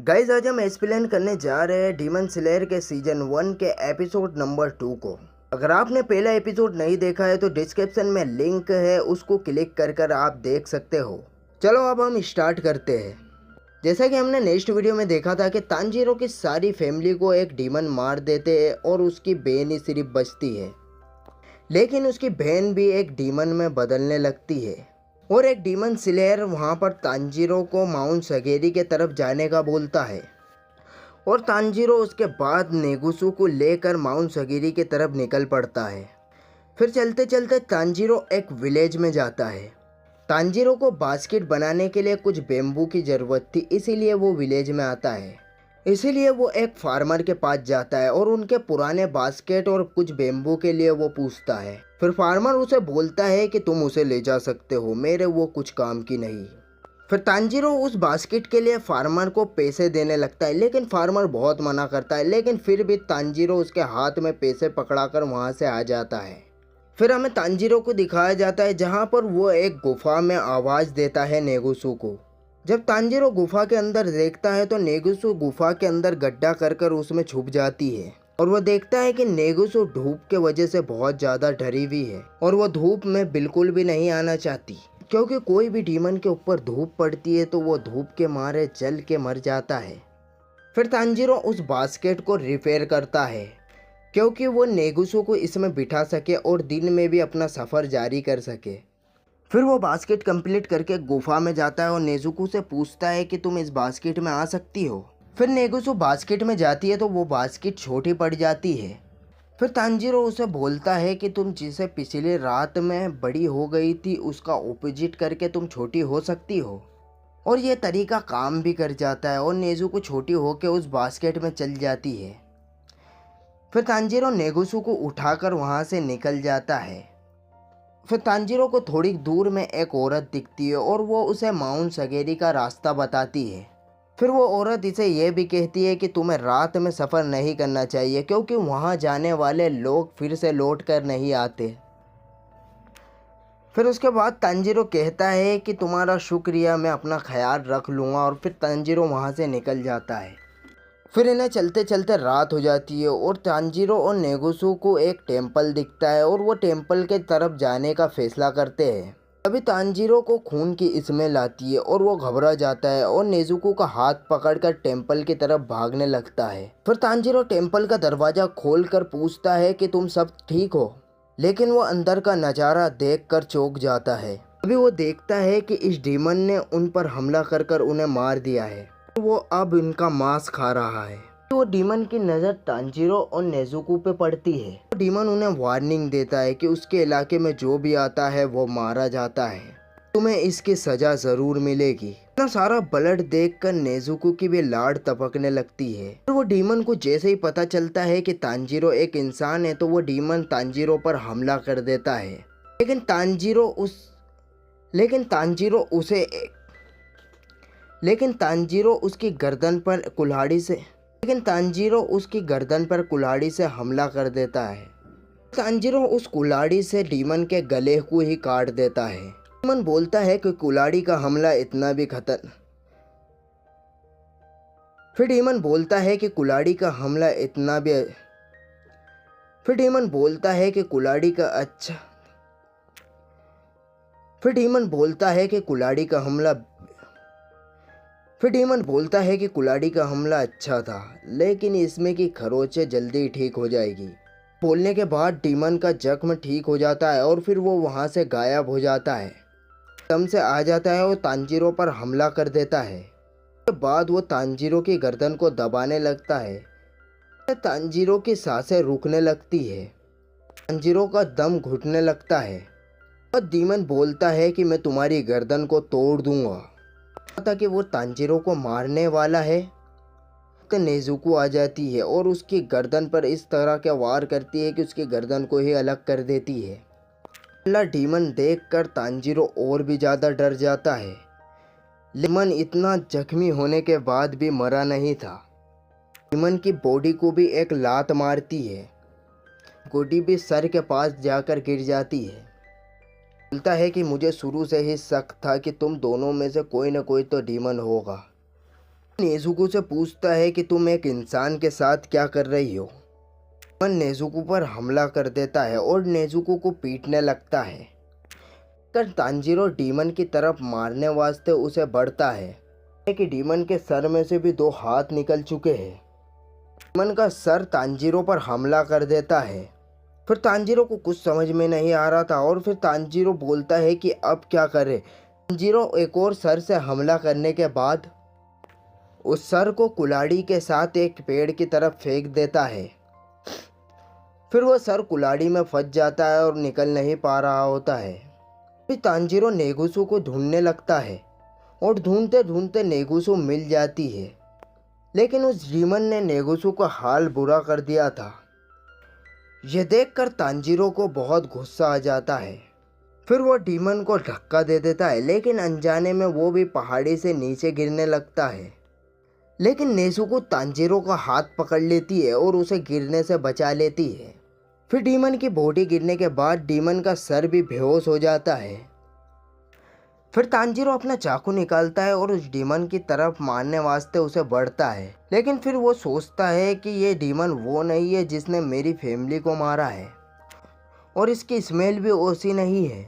Guys आज हम explain करने जा रहे हैं डीमन स्लेयर के सीजन 1 के एपिसोड नंबर 2 को। अगर आपने पहला एपिसोड नहीं देखा है तो डिस्क्रिप्शन में लिंक है, उसको क्लिक कर आप देख सकते हो। चलो अब हम स्टार्ट करते हैं। जैसा कि हमने नेक्स्ट वीडियो में देखा था कि तांजीरो की सारी फैमिली को एक डीमन मार देते हैं और उसकी बहन ही सिर्फ बचती है, लेकिन उसकी बहन भी एक डीमन में बदलने लगती है और एक डीमन स्लेयर वहाँ पर तांजीरो को माउंट सगेरी के तरफ जाने का बोलता है और तांजीरो उसके बाद नेगुसु को लेकर माउंट सगेरी की तरफ निकल पड़ता है। फिर चलते चलते तांजीरो एक विलेज में जाता है। तांजीरो को बास्केट बनाने के लिए कुछ बेम्बू की ज़रूरत थी, इसीलिए वो विलेज में आता है। इसीलिए वो एक फार्मर के पास जाता है और उनके पुराने बास्केट और कुछ बेम्बू के लिए वो पूछता है। फिर फार्मर उसे बोलता है कि तुम उसे ले जा सकते हो, मेरे वो कुछ काम की नहीं। फिर तांजीरो उस बास्केट के लिए फार्मर को पैसे देने लगता है, लेकिन फार्मर बहुत मना करता है, लेकिन फिर भी तांजीरो उसके हाथ में पैसे पकड़ाकर वहाँ से आ जाता है। फिर हमें तांजीरो को दिखाया जाता है जहाँ पर वो एक गुफा में आवाज़ देता है नेगुसु को। जब तांजीरो गुफा के अंदर देखता है तो नेगुसु गुफा के अंदर गड्ढा कर उसमें छुप जाती है और वह देखता है कि नेगुसु धूप के वजह से बहुत ज़्यादा डरी हुई है और वह धूप में बिल्कुल भी नहीं आना चाहती, क्योंकि कोई भी डीमन के ऊपर धूप पड़ती है तो वो धूप के मारे जल के मर जाता है। फिर तांजीरो उस बास्केट को रिपेयर करता है क्योंकि वो नेगुसु को इसमें बिठा सके और दिन में भी अपना सफ़र जारी कर सके। फिर वो बास्केट कंप्लीट करके गुफा में जाता है और नेजुको से पूछता है कि तुम इस बास्केट में आ सकती हो। फिर नेगुसु बास्केट में जाती है तो वो बास्केट छोटी पड़ जाती है। फिर तांजीरो उसे बोलता है कि तुम जिसे पिछली रात में बड़ी हो गई थी उसका ऑपोजिट करके तुम छोटी हो सकती हो, और ये तरीका काम भी कर जाता है और नेजुको छोटी होकर उस बास्केट में चल जाती है। फिर तांजीरो नेगुसु को उठाकर वहाँ से निकल जाता है। फिर तांजीरो को थोड़ी दूर में एक औरत दिखती है और वो उसे माउंट सगेरी का रास्ता बताती है। फिर वो औरत इसे ये भी कहती है कि तुम्हें रात में सफ़र नहीं करना चाहिए क्योंकि वहाँ जाने वाले लोग फिर से लौट कर नहीं आते। फिर उसके बाद तांजीरो कहता है कि तुम्हारा शुक्रिया, मैं अपना ख्याल रख लूँगा, और फिर तांजीरो वहाँ से निकल जाता है। फिर इन्हें चलते चलते रात हो जाती है और तांजीरो और नेगुसु को एक टेम्पल दिखता है और वो टेम्पल के तरफ जाने का फैसला करते हैं। तभी तांजीरो को खून की स्मेल आती है और वो घबरा जाता है और नेजुको का हाथ पकड़कर टेम्पल की तरफ भागने लगता है। फिर तांजीरो टेम्पल का दरवाज़ा खोलकर पूछता है कि तुम सब ठीक हो, लेकिन वो अंदर का नज़ारा देखकर चौंक जाता है। तभी वो देखता है कि इस डीमन ने उन पर हमला कर उन्हें मार दिया है, वो अब इनका मांस खा रहा है। वो डीमन की नज़र तांजीरो और नेजुको पे पड़ती है। डीमन उन्हें वार्निंग देता है कि उसके इलाके में जो भी आता है वो मारा जाता है, तुम्हें इसकी सज़ा ज़रूर मिलेगी। इतना सारा ब्लड देखकर नेजुको की भी लाड़ टपकने लगती है। और वो डीमन को जैसे ही पता चलता है कि तांजीरो एक इंसान है तो वो डीमन तांजीरो पर हमला कर देता है, लेकिन तांजीरो उसकी गर्दन पर कुल्हाड़ी से हमला कर देता है। तांजीरो उस कुल्हाड़ी से डीमन के गले को ही काट देता है। डीमन बोलता है कि कुल्हाड़ी का हमला इतना भी खतरनाक फिर डीमन बोलता है कि कुल्हाड़ी का हमला इतना भी फिर डीमन बोलता है कि कुल्हाड़ी का अच्छा फिर डीमन बोलता है कि कुल्हाड़ी का हमला फिर डीमन बोलता है कि कुल्हाड़ी का हमला अच्छा था, लेकिन इसमें की खरोंचें जल्दी ठीक हो जाएगी। बोलने के बाद डीमन का जख्म ठीक हो जाता है और फिर वो वहाँ से गायब हो जाता है, दम से आ जाता है और तांजीरो पर हमला कर देता है। उसके बाद वो तांजीरो की गर्दन को दबाने लगता है। तांजीरो की सांसें रुकने लगती है, तांजीरो का दम घुटने लगता है और डीमन बोलता है कि मैं तुम्हारी गर्दन को तोड़ दूंगा। था कि वो तांजीरो को मारने वाला है तो नेजुको आ जाती है और उसकी गर्दन पर इस तरह के वार करती है कि उसकी गर्दन को ही अलग कर देती है। पहला डीमन देखकर तांजीरो और भी ज़्यादा डर जाता है। डीमन इतना जख्मी होने के बाद भी मरा नहीं था। डीमन की बॉडी को भी एक लात मारती है, बॉडी भी सर के पास जाकर गिर जाती है। बोलता है कि मुझे शुरू से ही शक था कि तुम दोनों में से कोई न कोई तो डीमन होगा। नेजुको से पूछता है कि तुम एक इंसान के साथ क्या कर रही हो। डीमन नेजुको पर हमला कर देता है और नेजुको को पीटने लगता है। तांजीरो डीमन की तरफ मारने वास्ते उसे बढ़ता है कि डीमन के सर में से भी 2 हाथ निकल चुके हैं। डीमन का सर तांजीरो पर हमला कर देता है। फिर तांजीरो को कुछ समझ में नहीं आ रहा था और फिर तांजीरो बोलता है कि अब क्या करे। तांजीरो एक और सर से हमला करने के बाद उस सर को कुल्हाड़ी के साथ एक पेड़ की तरफ फेंक देता है। फिर वो सर कुल्हाड़ी में फंस जाता है और निकल नहीं पा रहा होता है। फिर तांजीरो नेगुसो को ढूंढने लगता है और ढूंढते ढूंढते नेगुसो मिल जाती है, लेकिन उस डीमन ने नेगुसो का हाल बुरा कर दिया था। यह देखकर तांजीरो को बहुत गुस्सा आ जाता है। फिर वो डीमन को धक्का दे देता है, लेकिन अनजाने में वो भी पहाड़ी से नीचे गिरने लगता है। लेकिन नेजुको तांजीरो का हाथ पकड़ लेती है और उसे गिरने से बचा लेती है। फिर डीमन की बॉडी गिरने के बाद डीमन का सर भी बेहोश हो जाता है। फिर तांजीरो अपना चाकू निकालता है और उस डीमन की तरफ मारने वास्ते उसे बढ़ता है, लेकिन फिर वो सोचता है कि ये डीमन वो नहीं है जिसने मेरी फैमिली को मारा है और इसकी स्मेल भी वैसी नहीं है,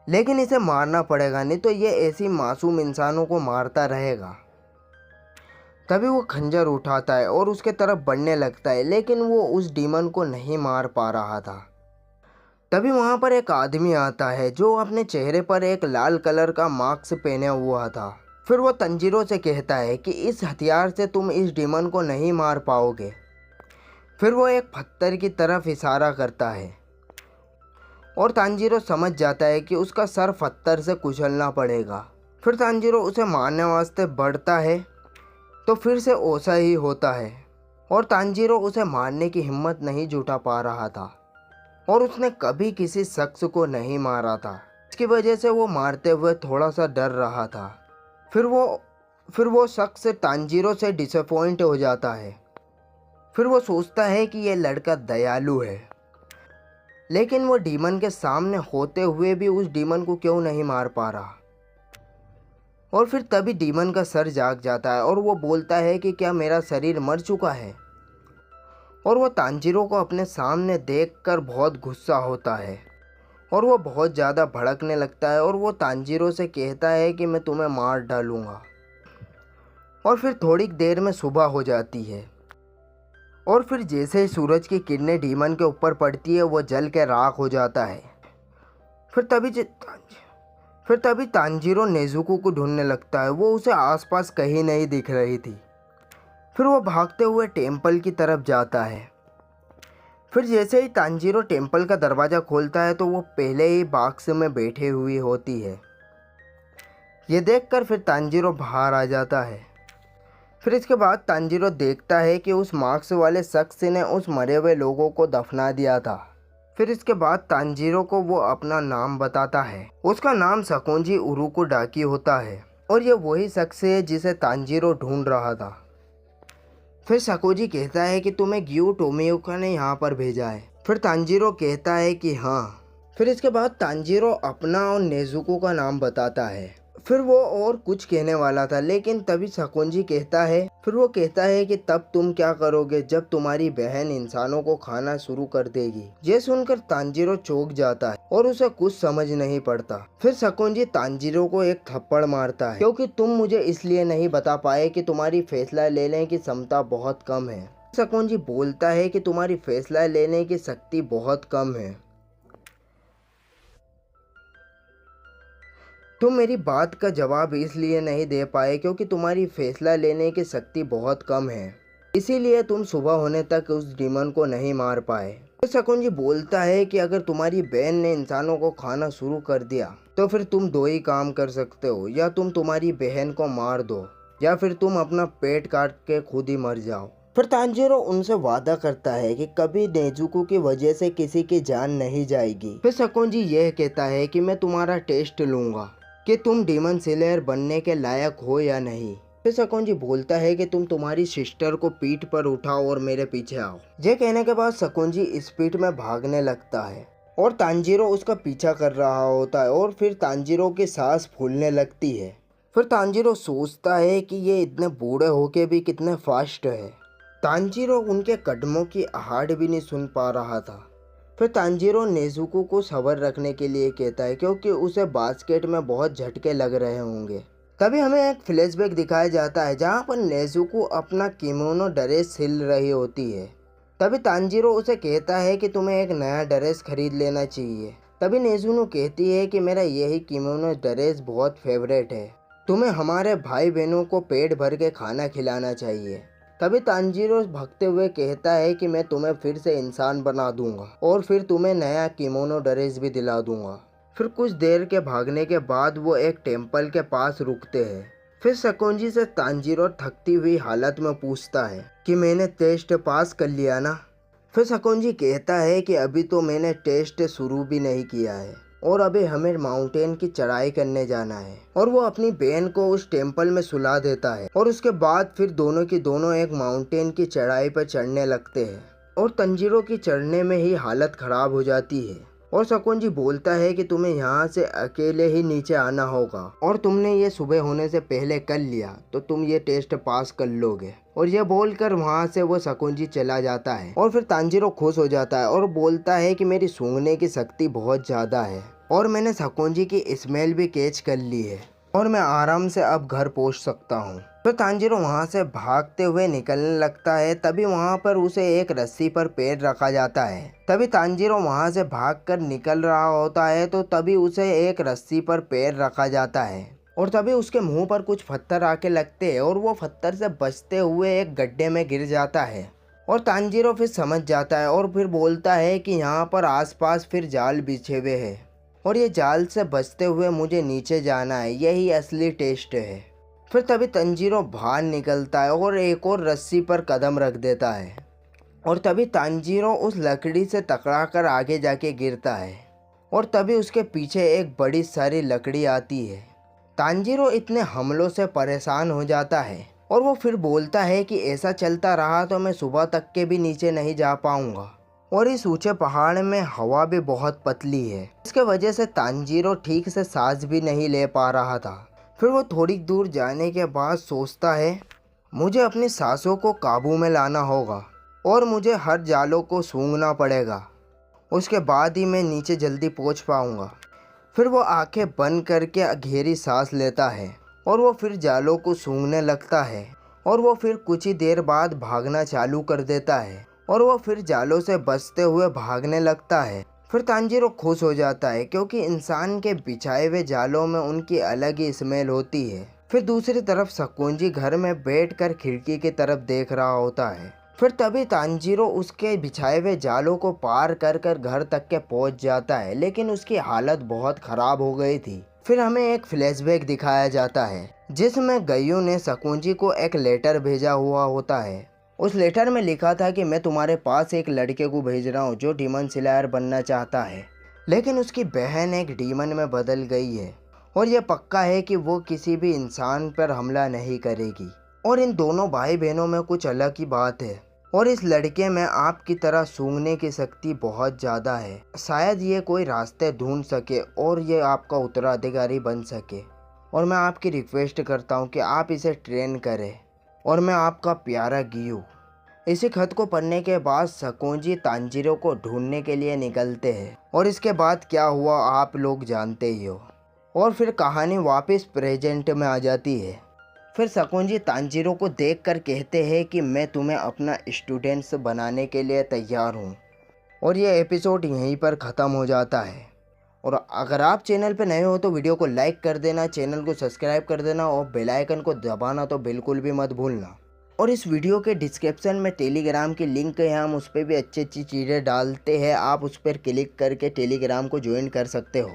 लेकिन इसे मारना पड़ेगा, नहीं तो ये ऐसी मासूम इंसानों को मारता रहेगा। तभी वो खंजर उठाता है और उसके तरफ बढ़ने लगता है, लेकिन वो उस डीमन को नहीं मार पा रहा था। तभी वहाँ पर एक आदमी आता है जो अपने चेहरे पर एक लाल कलर का मास्क पहने हुआ था। फिर वो तांजीरो से कहता है कि इस हथियार से तुम इस डीमन को नहीं मार पाओगे। फिर वो एक पत्थर की तरफ इशारा करता है और तांजीरो समझ जाता है कि उसका सर पत्थर से कुचलना पड़ेगा। फिर तांजीरो उसे मारने वास्ते बढ़ता है तो फिर से ऐसा ही होता है और तांजीरो उसे मारने की हिम्मत नहीं जुटा पा रहा था और उसने कभी किसी शख्स को नहीं मारा था। इसकी वजह से वो मारते हुए थोड़ा सा डर रहा था। फिर वो शख्स तांजीरो से डिसअपॉइंट हो जाता है। फिर वो सोचता है कि ये लड़का दयालु है, लेकिन वो डीमन के सामने होते हुए भी उस डीमन को क्यों नहीं मार पा रहा। और फिर तभी डीमन का सर जाग जाता है और वो बोलता है कि क्या मेरा शरीर मर चुका है। और वो तांजीरो को अपने सामने देखकर बहुत गुस्सा होता है और वो बहुत ज़्यादा भड़कने लगता है और वो तांजीरो से कहता है कि मैं तुम्हें मार डालूँगा। और फिर थोड़ी देर में सुबह हो जाती है और फिर जैसे ही सूरज की किरणें डीमन के ऊपर पड़ती है वो जल के राख हो जाता है। फिर तभी तांजीरो नेजुको को ढूंढने लगता है। वो उसे आसपास कहीं नहीं दिख रही थी। फिर वो भागते हुए टेम्पल की तरफ जाता है। फिर जैसे ही तांजीरो टेम्पल का दरवाज़ा खोलता है तो वो पहले ही बॉक्स में बैठी हुई होती है। ये देखकर फिर तांजीरो बाहर आ जाता है। फिर इसके बाद तांजीरो देखता है कि उस मास्क वाले शख्स ने उस मरे हुए लोगों को दफना दिया था। फिर इसके बाद तांजीरो को वो अपना नाम बताता है। उसका नाम सकोंजी उरुको डाकी होता है और ये वही शख्स है जिसे तांजीरो ढूंढ रहा था। फिर सकोजी कहता है कि तुम्हें ग्यू टोमियोका ने यहाँ पर भेजा है। फिर तांजीरो कहता है कि हाँ। फिर इसके बाद तांजीरो अपना और नेजुको का नाम बताता है। फिर वो और कुछ कहने वाला था, लेकिन तभी सकोंजी कहता है कि तब तुम क्या करोगे जब तुम्हारी बहन इंसानों को खाना शुरू कर देगी। ये सुनकर तांजीरो चौंक जाता है और उसे कुछ समझ नहीं पड़ता। फिर सकोंजी तांजीरो को एक थप्पड़ मारता है, क्योंकि तुम मुझे इसलिए नहीं बता पाए कि तुम्हारी फैसला लेने की क्षमता बहुत कम है। सकोंजी बोलता है कि तुम्हारी फैसला लेने की शक्ति बहुत कम है। तुम मेरी बात का जवाब इसलिए नहीं दे पाए क्योंकि तुम्हारी फैसला लेने की शक्ति बहुत कम है, इसीलिए तुम सुबह होने तक उस डीमन को नहीं मार पाए। तो सकोंजी बोलता है कि अगर तुम्हारी बहन ने इंसानों को खाना शुरू कर दिया तो फिर तुम 2 ही काम कर सकते हो, या तुम तुम्हारी बहन को मार दो या फिर तुम अपना पेट काट के खुद ही मर जाओ। फिर तांजीरो उनसे वादा करता है कि कभी नेजुको की वजह से किसी की जान नहीं जाएगी। फिर सकोंजी यह कहता है कि मैं तुम्हारा टेस्ट लूँगा कि तुम डीमन स्लेयर बनने के लायक हो या नहीं। फिर सकोंजी बोलता है कि तुम तुम्हारी सिस्टर को पीठ पर उठाओ और मेरे पीछे आओ। ये कहने के बाद सकोंजी स्पीड में भागने लगता है और तांजीरो उसका पीछा कर रहा होता है और फिर तांजीरो की सांस फूलने लगती है। फिर तांजीरो सोचता है कि ये इतने बूढ़े होके भी कितने फास्ट है। तांजीरो उनके कदमों की आहट भी नहीं सुन पा रहा था। फिर तांजीरो नेजुको को सबर रखने के लिए कहता है क्योंकि उसे बास्केट में बहुत झटके लग रहे होंगे। तभी हमें एक फ्लैशबैक दिखाया जाता है जहाँ पर नेजुको अपना किमोनो ड्रेस सिल रही होती है। तभी तांजीरो उसे कहता है कि तुम्हें एक नया ड्रेस खरीद लेना चाहिए। तभी नेजुनो कहती है कि मेरा यही किमोनो ड्रेस बहुत फेवरेट है, तुम्हें हमारे भाई बहनों को पेट भर के खाना खिलाना चाहिए। तभी तांजीरो भागते हुए कहता है कि मैं तुम्हें फिर से इंसान बना दूंगा और फिर तुम्हें नया किमोनो ड्रेस भी दिला दूंगा। फिर कुछ देर के भागने के बाद वो एक टेम्पल के पास रुकते हैं। फिर शकुंजी से तांजीरो थकती हुई हालत में पूछता है कि मैंने टेस्ट पास कर लिया ना। फिर शकुंजी कहता है कि अभी तो मैंने टेस्ट शुरू भी नहीं किया है और अभी हमें माउंटेन की चढ़ाई करने जाना है। और वो अपनी बहन को उस टेम्पल में सुला देता है और उसके बाद फिर दोनों की दोनों एक माउंटेन की चढ़ाई पर चढ़ने लगते हैं और तांजीरो की चढ़ने में ही हालत खराब हो जाती है। और शकुंजी बोलता है कि तुम्हें यहाँ से अकेले ही नीचे आना होगा और तुमने ये सुबह होने से पहले कर लिया तो तुम ये टेस्ट पास कर लोगे। और ये बोलकर वहाँ से वो शकुंजी चला जाता है और फिर तांजीरो खुश हो जाता है और बोलता है कि मेरी सूंघने की शक्ति बहुत ज़्यादा है और मैंने शकुंजी की स्मेल भी कैच कर ली है और मैं आराम से अब घर पहुँच सकता हूँ। फिर तांजीरो वहाँ से भागते हुए निकलने लगता है। तभी वहाँ पर उसे एक रस्सी पर पैर रखा जाता है। तभी तांजीरो वहाँ से भागकर निकल रहा होता है तो तभी उसे एक रस्सी पर पैर रखा जाता है और तभी उसके मुंह पर कुछ पत्थर आके लगते हैं और वो पत्थर से बचते हुए एक गड्ढे में गिर जाता है। और तांजीरो फिर समझ जाता है और फिर बोलता है कि यहाँ पर आसपास फिर जाल बिछे हुए हैं और ये जाल से बचते हुए मुझे नीचे जाना है, यही असली टेस्ट है। फिर तभी तांजीरो बाहर निकलता है और एक और रस्सी पर कदम रख देता है और तभी तांजीरो उस लकड़ी से टकराकर आगे जाके गिरता है और तभी उसके पीछे एक बड़ी सारी लकड़ी आती है। तांजीरो इतने हमलों से परेशान हो जाता है और वो फिर बोलता है कि ऐसा चलता रहा तो मैं सुबह तक के भी नीचे नहीं जा पाऊंगा और इस ऊंचे पहाड़ में हवा भी बहुत पतली है, इसके वजह से तांजीरो ठीक से सांस भी नहीं ले पा रहा था। फिर वो थोड़ी दूर जाने के बाद सोचता है मुझे अपनी सांसों को काबू में लाना होगा और मुझे हर जालों को सूंघना पड़ेगा, उसके बाद ही मैं नीचे जल्दी पहुंच पाऊंगा। फिर वो आंखें बंद करके गहरी सांस लेता है और वो फिर जालों को सूंघने लगता है और वो फिर कुछ ही देर बाद भागना चालू कर देता है और वो फिर जालों से बचते हुए भागने लगता है। फिर तांजीरो खुश हो जाता है क्योंकि इंसान के बिछाए हुए जालों में उनकी अलग ही स्मेल होती है। फिर दूसरी तरफ शकुंजी घर में बैठकर खिड़की की तरफ देख रहा होता है। फिर तभी तांजीरो उसके बिछाए हुए जालों को पार कर कर घर तक के पहुंच जाता है, लेकिन उसकी हालत बहुत ख़राब हो गई थी। फिर हमें एक फ्लैशबैक दिखाया जाता है जिसमें गयू ने शकुंजी को एक लेटर भेजा हुआ होता है। उस लेटर में लिखा था कि मैं तुम्हारे पास एक लड़के को भेज रहा हूँ जो डीमन स्लेयर बनना चाहता है, लेकिन उसकी बहन एक डीमन में बदल गई है और ये पक्का है कि वो किसी भी इंसान पर हमला नहीं करेगी। और इन दोनों भाई बहनों में कुछ अलग ही बात है और इस लड़के में आपकी तरह सूंघने की शक्ति बहुत ज़्यादा है। शायद ये कोई रास्ते ढूंढ सके और ये आपका उत्तराधिकारी बन सके। और मैं आपकी रिक्वेस्ट करता हूँ कि आप इसे ट्रेन करें। और मैं आपका प्यारा गियू। इसी खत को पढ़ने के बाद शकुंजी तांजीरो को ढूंढने के लिए निकलते हैं और इसके बाद क्या हुआ आप लोग जानते ही हो। और फिर कहानी वापस प्रेजेंट में आ जाती है। फिर शकुंजी तांजीरो को देखकर कहते हैं कि मैं तुम्हें अपना स्टूडेंट्स बनाने के लिए तैयार हूँ। और ये एपिसोड यहीं पर ख़त्म हो जाता है। और अगर आप चैनल पर नए हो तो वीडियो को लाइक कर देना, चैनल को सब्सक्राइब कर देना और बेल आइकन को दबाना तो बिल्कुल भी मत भूलना। और इस वीडियो के डिस्क्रिप्शन में टेलीग्राम की लिंक है, हम उस पर भी अच्छी अच्छी चीज़ें डालते हैं, आप उस पर क्लिक करके टेलीग्राम को ज्वाइन कर सकते हो।